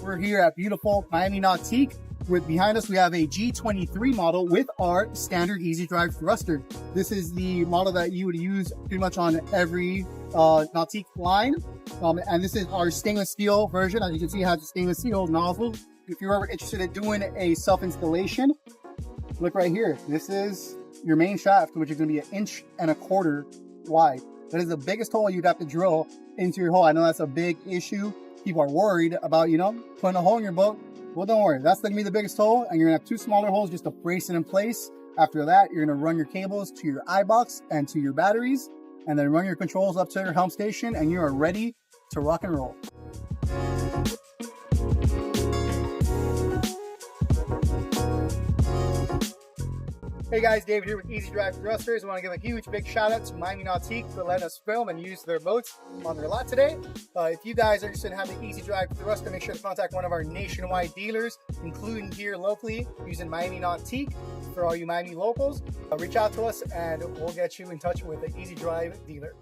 We're here at beautiful Miami Nautique. Behind us, we have a G23 model with our standard ezDrive thruster. This is the model that you would use pretty much on every Nautique line. And this is our stainless steel version. As you can see, it has a stainless steel nozzle. If you're ever interested in doing a self-installation, look right here. This is your main shaft, which is going to be 1.25 inches wide. That is the biggest hole you'd have to drill into your hole. I know that's a big issue. People are worried about, putting a hole in your boat. Well, don't worry. That's going to be the biggest hole, and you're going to have 2 smaller holes just to brace it in place. After that, you're going to run your cables to your eye box and to your batteries, and then run your controls up to your helm station, and you are ready to rock and roll. Hey guys, David here with ezDrive Thrusters. I want to give a huge big shout out to Miami Nautique for letting us film and use their boats on their lot today. If you guys are interested in having the ezDrive Thruster, make sure to contact one of our nationwide dealers, including here locally using Miami Nautique. For all you Miami locals, reach out to us and we'll get you in touch with the ezDrive dealer.